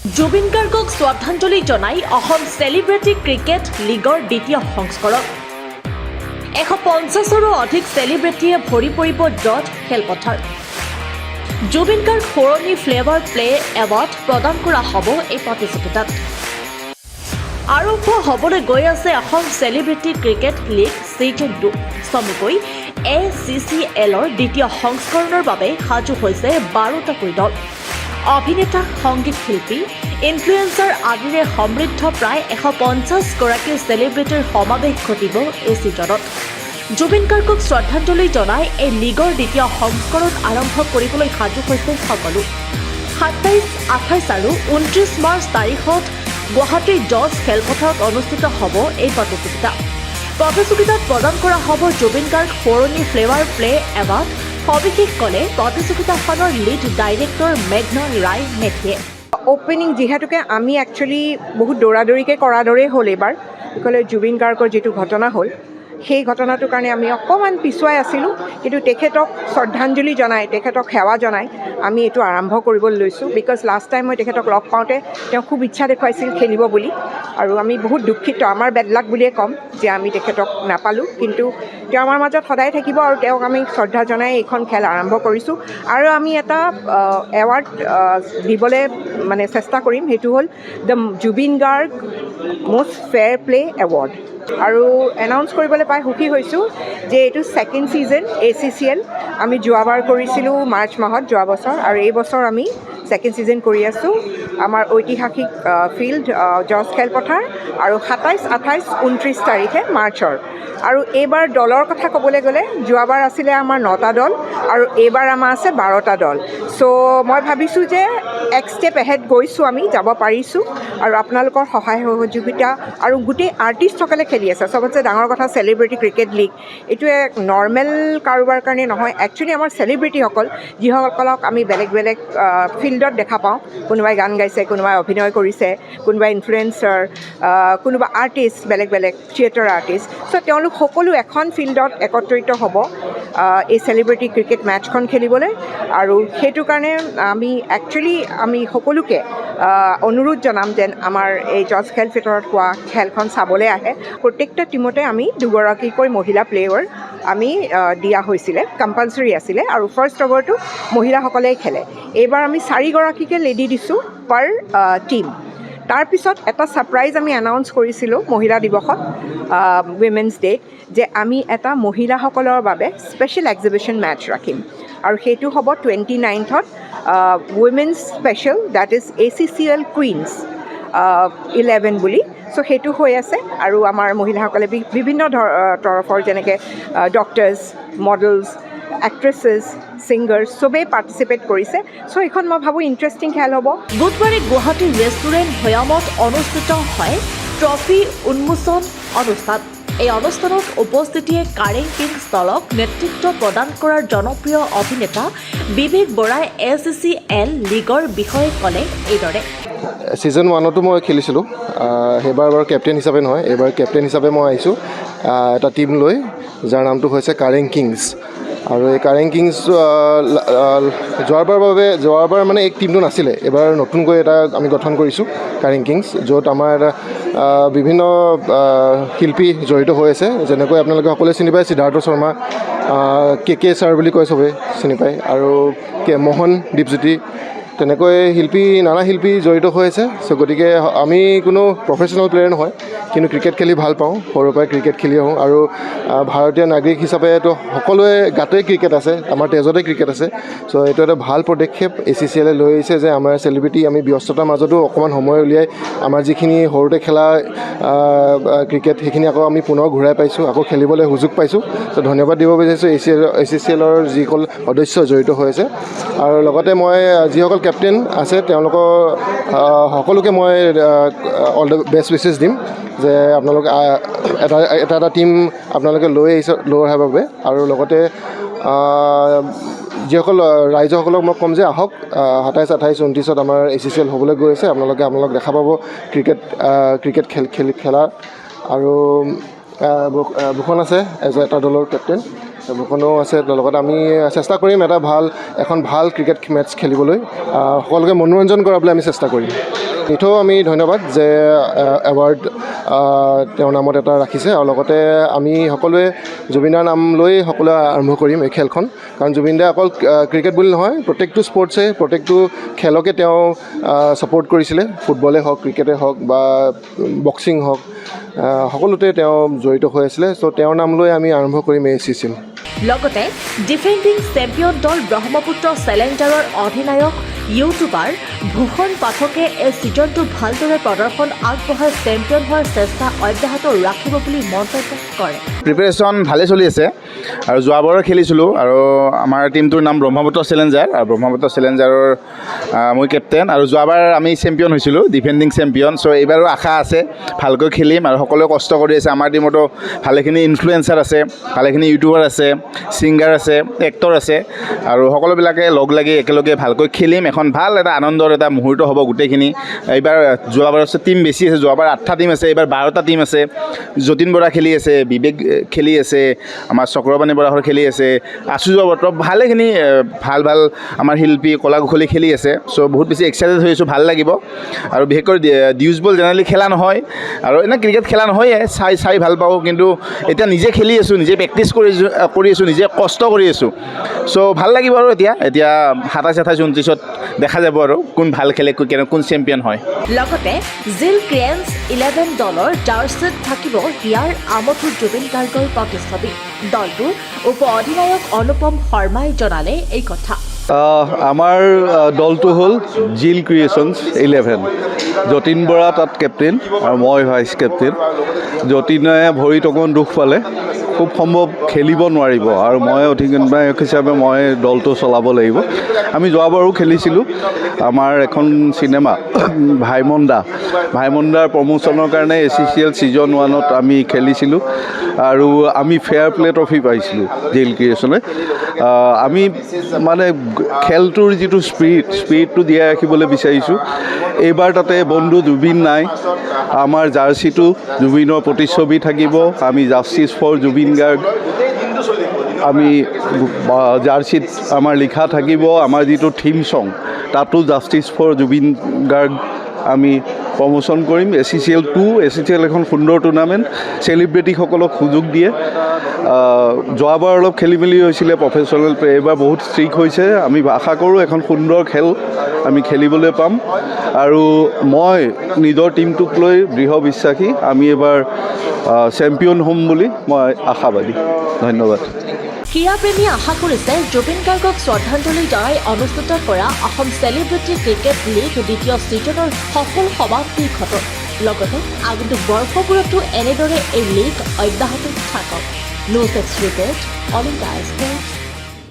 জুবিন গাৰ্গক শ্ৰদ্ধাঞ্জলি জনাই অসম চেলিব্ৰিটি ক্ৰিকেট লীগৰ দ্বিতীয় সংস্কৰণ 150ৰো অধিক চেলিব্ৰিটিয়ে ভৰি পৰিব ড্ৰত খেলপথাৰ জুবিন গাৰ্গ সোঁৱৰণি ফ্লেভাৰ প্লে এৱাৰ্ড প্ৰদান কৰা হ'ব এই প্ৰতিযোগিতাত আৰম্ভ হ'বলৈ গৈ আছে Assam celebrity cricket league season 2 চমুকৈ ACCLৰ দ্বিতীয় সংস্কৰণৰ বাবে সাজু হৈছে 12টাকৈ দল অভিনেতা সংগীত শিল্পী ইনফ্লুৱেঞ্চাৰ আদিৰে সমৃদ্ধ প্ৰায় 150 গৰাকী চেলিব্ৰিটিৰ সমাৱেশ ঘটিব এই ছিজনত জুবিন গাৰ্গক শ্ৰদ্ধাঞ্জলি জনাই এই লীগৰ দ্বিতীয় সংস্কৰণ আৰম্ভ কৰিবলৈ সাজু হৈছে সকলো 27, 28 আৰু 29 মাৰ্চ তাৰিখত গুৱাহাটীৰ জজ খেলপথাৰত অনুষ্ঠিত হ'ব এই প্ৰতিযোগিতাত প্ৰদান কৰা হ'ব জুবিন গাৰ্গ সোঁৱৰণি ফ্লেভাৰ প্লে এৱাৰ্ড সবিশেষ ক'লে প্ৰতিযোগিতাখনৰ লিড ডাইৰেক্টৰ মেঘনা ৰায় মেথিয়ে ওপেনিং যেহেতুকে আমি একচুৱেলি বহুত দৌৰাদৌৰিকৈ কৰাৰ দৰেই হ'ল এইবাৰ ক'লে জুবিন গাৰ্গৰ যিটো ঘটনা হ'ল সেই ঘটনাটোৰ কাৰণে আমি অকণমান পিছুৱাই আছিলোঁ কিন্তু তেখেতক শ্ৰদ্ধাঞ্জলি জনাই তেখেতক সেৱা জনাই আমি এইটো আৰম্ভ কৰিবলৈ লৈছোঁ বিকজ লাষ্ট টাইম মই তেখেতক লগ পাওঁতে তেওঁ খুব ইচ্ছা দেখুৱাইছিল খেলিব বুলি আৰু আমি বহুত দুখিত আমাৰ বেড লাক বুলিয়ে ক'ম যে আমি তেখেতক নাপালোঁ কিন্তু তেওঁ আমাৰ মাজত সদায় থাকিব আৰু তেওঁক আমি শ্ৰদ্ধা জনাই এইখন খেল আৰম্ভ কৰিছোঁ আৰু আমি এটা এৱাৰ্ড দিবলৈ মানে চেষ্টা কৰিম সেইটো হ'ল the Zubeen Garg most fair play award আৰু এনাউন্স কৰিবলৈ পাই সুখী হৈছোঁ যে এইটো ছেকেণ্ড ছিজন ACCL আমি যোৱাবাৰ কৰিছিলোঁ মাৰ্চ মাহত যোৱা বছৰ আৰু এই বছৰ আমি ছেকেণ্ড ছিজন কৰি আছোঁ আমাৰ ঐতিহাসিক ফিল্ড জজ খেলপথাৰ আৰু 27, 28, 29 তাৰিখে মাৰ্চৰ আৰু এইবাৰ দলৰ কথা ক'বলৈ গ'লে যোৱাবাৰ আছিলে আমাৰ 9টা দল আৰু এইবাৰ আমাৰ আছে 12টা দল চ' মই ভাবিছোঁ যে এক ষ্টেপ এহেড গৈছোঁ আমি যাব পাৰিছোঁ আৰু আপোনালোকৰ সহায় সহযোগিতা আৰু গোটেই আৰ্টিষ্টসকলে খেলি আছে চবতছে ডাঙৰ কথা চেলিব্ৰিটি ক্ৰিকেট লীগ এইটোৱে নৰ্মেল কাৰোবাৰ কাৰণে নহয় একচুৱেলি আমাৰ চেলিব্ৰিটিসকল যিসকলক আমি বেলেগ বেলেগ ফিল্ডত দেখা পাওঁ কোনোবাই গান গাইছে কোনোবাই অভিনয় কৰিছে কোনোবাই ইনফ্লুৱেঞ্চাৰ কোনোবা আৰ্টিষ্ট বেলেগ বেলেগ থিয়েটাৰ আৰ্টিষ্ট চ' তেওঁলোক সকলো এখন ফিল্ডত একত্ৰিত হ'ব এই চেলিব্ৰিটি ক্ৰিকেট মেটচখন খেলিবলৈ আৰু সেইটো কাৰণে আমি সকলোকে অনুৰোধ জনাম যেন আমাৰ এই জজ খেলপথাৰত হোৱা খেলখন চাবলৈ আহে প্ৰত্যেকটা টীমতে আমি দুগৰাকীকৈ মহিলা প্লেয়াৰ আমি দিয়া হৈছিলে কম্পালচৰি আছিলে আৰু ফাৰ্ষ্ট অভাৰটো মহিলাসকলেই খেলে এইবাৰ আমি 4গৰাকীকে লেডি দিছোঁ পাৰ টীম তাৰপিছত এটা ছাৰপ্ৰাইজ আমি এনাউন্স কৰিছিলোঁ মহিলা দিৱসত উইমেন্স ডে'ত যে আমি এটা মহিলাসকলৰ বাবে স্পেচিয়েল এক্সিবিশ্যন মেটচ ৰাখিম আৰু সেইটো হ'ব 29th women's special date is ACCL queens 11 বুলি চ' সেইটো হৈ আছে আৰু আমাৰ মহিলাসকলে বিভিন্ন তৰফৰ যেনেকৈ ডক্টৰ্ছ মডেলছ এক্ট্ৰেছেছ ছিংগাৰ্ছ চবেই পাৰ্টিচিপেট কৰিছে চ' এইখন মই ভাবোঁ ইণ্টাৰেষ্টিং খেল হ'ব বুধবাৰে গুৱাহাটীৰ ৰেষ্টুৰেণ্ট ভৈয়ামত অনুষ্ঠিত হয় ট্ৰফি উন্মোচন অনুষ্ঠান এই অনুষ্ঠানত উপস্থিতিয়ে কাৰেং কিংছ দলক নেতৃত্ব প্ৰদান কৰাৰ জনপ্ৰিয় অভিনেতা বিবেক বৰাই ACCL লীগৰ বিষয়ে ক'লে এইদৰে ছিজন 1তো মই খেলিছিলোঁ সেইবাৰ বাৰু কেপ্টেইন হিচাপে নহয় এইবাৰ কেপ্টেইন হিচাপে মই আহিছোঁ এটা টীম লৈ যাৰ নামটো হৈছে কাৰেং কিংছ আৰু এই কাৰেং কিংছ যোৱাবাৰ মানে এক টীমটো নাছিলে এবাৰ নতুনকৈ এটা আমি গঠন কৰিছোঁ কাৰেং কিংছ য'ত আমাৰ বিভিন্ন শিল্পী জড়িত হৈ আছে যেনেকৈ আপোনালোকে সকলোৱে চিনি পায় সিদ্ধাৰ্থ শৰ্মা KK ছাৰ বুলি কয় চবেই চিনি পায় আৰু মোহন দীপজ্যোতি তেনেকৈ নানা শিল্পী জড়িত হৈ আছে চ' গতিকে আমি কোনো প্ৰফেশ্যনেল প্লেয়াৰ নহয় কিন্তু ক্ৰিকেট খেলি ভাল পাওঁ সৰুৰ পৰাই ক্ৰিকেট খেলি আহোঁ আৰু ভাৰতীয় নাগৰিক হিচাপেতো সকলোৱে গাতেই ক্ৰিকেট আছে আমাৰ তেজতে ক্ৰিকেট আছে চ' এইটো এটা ভাল পদক্ষেপ ACCLে লৈ আহিছে যে আমাৰ চেলিব্ৰিটি আমি ব্যস্ততাৰ মাজতো অকণমান সময় উলিয়াই আমাৰ যিখিনি সৰুতে খেলা ক্ৰিকেট সেইখিনি আকৌ আমি পুনৰ ঘূৰাই পাইছোঁ আকৌ খেলিবলৈ সুযোগ পাইছোঁ চ' ধন্যবাদ দিব বিচাৰিছোঁ ACCLৰ যিসকল সদস্য জড়িত হৈ আছে আৰু লগতে মই যিসকল কেপ্টেইন আছে তেওঁলোকৰ সকলোকে মই অল দ্য বেষ্ট উইচেছ দিম যে আপোনালোকে এটা টীম আপোনালোকে লৈ অহাৰ বাবে আৰু লগতে যিসকল ৰাইজসকলক মই ক'ম যে আহক 27, 28, 29ত আমাৰ ACCL হ'বলৈ গৈ আছে আপোনালোক দেখা পাব ক্ৰিকেট খেলা আৰু ভূষণ আছে এটা দলৰ কেপ্টেইন সেইবোৰখনো আছে। লগতে আমি চেষ্টা কৰিম এখন ভাল ক্ৰিকেট মেটচ খেলিবলৈ, সকলোকে মনোৰঞ্জন কৰাবলৈ আমি চেষ্টা কৰিম। নিথৌ আমি ধন্যবাদ যে এৱাৰ্ড তেওঁৰ নামত এটা ৰাখিছে, আৰু লগতে আমি সকলোৱে জুবিনদাৰ নাম লৈ সকলোৱে আৰম্ভ কৰিম এই খেলখন। কাৰণ জুবিনদাই অকল ক্ৰিকেট বুলি নহয়, প্ৰত্যেকটো স্পৰ্টছে, প্ৰত্যেকটো খেলকে তেওঁ ছাপোৰ্ট কৰিছিলে। ফুটবলে হওক, ক্ৰিকেটে হওক বা বক্সিং হওক, সকলোতে তেওঁ জড়িত হৈ আছিলে। চ' তেওঁৰ নাম লৈ আমি আৰম্ভ কৰিম এই চিচিল। লগতে ডিফেণ্ডিং চেম্পিয়ন দল ব্ৰহ্মপুত্ৰ চেলেঞ্জাৰৰ অধিনায়ক ইউটিউবাৰ ভূষণ পাঠকে এই ছিজনটো ভালদৰে প্ৰদৰ্শন আগবঢ়াই চেম্পিয়ন হোৱাৰ চেষ্টা অব্যাহত ৰাখিব বুলি মন্তব্য কৰে। প্ৰিপেৰেশ্যন ভালে চলি আছে আৰু যোৱাবাৰো খেলিছিলোঁ, আৰু আমাৰ টীমটোৰ নাম ব্ৰহ্মপুত্ৰ চেলেঞ্জাৰ, আৰু ব্ৰহ্মপুত্ৰ চেলেঞ্জাৰৰ মই কেপ্টেইন, আৰু যোৱাবাৰ আমি চেম্পিয়ন হৈছিলোঁ, ডিফেণ্ডিং চেম্পিয়ন। চ' এইবাৰো আশা আছে ভালকৈ খেলিম, আৰু সকলোৱে কষ্ট কৰি আছে। আমাৰ টীমতো ভালেখিনি ইনফ্লুৱেঞ্চাৰ আছে, ভালেখিনি ইউটিউবাৰ আছে, ছিংগাৰ আছে, এক্টৰ আছে, আৰু সকলোবিলাকে লগ লাগি একেলগে ভালকৈ খেলিম। এখন ভাল এটা আনন্দৰ এটা মুহূৰ্ত হ'ব গোটেইখিনি। এইবাৰ যোৱাবাৰ টীম বেছি আছে, যোৱাবাৰ 8টা টীম আছে, এইবাৰ 12টা টীম আছে। যতীন বৰা খেলি আছে, বিবেক খেলি আছে, আমাৰ চক্ৰবাণী বৰাহৰ খেলি আছে, আচুৰ্য বত্ৰ, ভালেখিনি ভাল আমাৰ শিল্পী কলা কুশলী খেলি আছে। চ' বহুত বেছি এক্সাইটেড হৈ আছোঁ, ভাল লাগিব। আৰু বিশেষকৈ ডিউজ বল জেনেৰেলি খেলা নহয়, আৰু এনে ক্ৰিকেট খেলা নহয়ে, চাই ভাল পাওঁ, কিন্তু এতিয়া নিজে খেলি আছোঁ, নিজে প্ৰেক্টিচ কৰি আছোঁ, নিজে কষ্ট কৰি আছোঁ। চ' ভাল লাগিব। আৰু এতিয়া 27, 28, 29 দেখা যাব আৰু কোন ভাল খেলে, কোন চেম্পিয়ন হয়। লগতে জিল ক্ৰেন্স 11 দলৰ জাৰ্চিত থাকিব হিয়াৰ আমঠু জুবিন গাৰ্গৰ প্ৰতিচ্ছবি। দলটোৰ উপ অধিনায়ক অনুপম শৰ্মাই জনালে এই কথা। আমাৰ দলটো হ'ল জিল ক্ৰিয়েশ্যনছ 11। যতীন বৰা তাত কেপ্টেইন আৰু মই ভাইচ কেপ্টেইন। যতীনে ভৰিত অকণ দুখ পালে, খুব সম্ভৱ খেলিব নোৱাৰিব, আৰু মই অধিনায়ক হিচাপে মই দলটো চলাব লাগিব। আমি যোৱাবাৰো খেলিছিলোঁ, আমাৰ এখন চিনেমা ভাইমণ্ডাৰ প্ৰমোশ্যনৰ কাৰণে ACCL ছিজন 1ত আমি খেলিছিলোঁ, আৰু আমি ফেয়াৰ প্লে ট্ৰফি পাইছিলোঁ জিল ক্ৰিয়েশ্যনে। আমি মানে খেলটোৰ যিটো স্পিৰিটটো জীয়াই ৰাখিবলৈ বিচাৰিছোঁ। এইবাৰ তাতে বন্ধু জুবিন নাই, আমাৰ জাৰ্চিটো জুবিনৰ প্ৰতিচ্ছবি থাকিব। আমি জাষ্টিছ ফৰ জুবিন গাৰ্গ আমি জাৰ্চিত আমাৰ লিখা থাকিব। আমাৰ যিটো থিম ছং তাতো জাষ্টিছ ফৰ জুবিন গাৰ্গ আমি প্ৰমোশ্যন কৰিম। ACCL 2 এখন সুন্দৰ টুৰ্ণামেণ্ট, চেলিব্ৰিটিসকলক সুযোগ দিয়ে। যোৱাবাৰ অলপ খেলি মেলি হৈছিলে প্ৰফেচনেল প্লে, এইবাৰ বহুত ষ্ট্ৰিক হৈছে। আমি আশা কৰোঁ এখন সুন্দৰ খেল আমি খেলিবলৈ পাম, আৰু মই নিজৰ টীমটোক লৈ দৃঢ় বিশ্বাসী। আমি এবাৰ চেম্পিয়ন হ'ম বুলি মই আশাবাদী। ধন্যবাদ। ক্ৰীড়াপ্ৰেমীয়ে আশা কৰিছে জুবিন গাৰ্গক শ্ৰদ্ধাঞ্জলি জনাই অনুষ্ঠিত কৰা অসম চেলিব্ৰিটি ক্ৰিকেট লীগ দ্বিতীয় ছিজনৰ সফল সমাপ্তি ঘটক। লগতে আগন্তুক বৰ্ষবোৰতো এনেদৰে এই লীগ অব্যাহত থাকক। News x report, all India sports.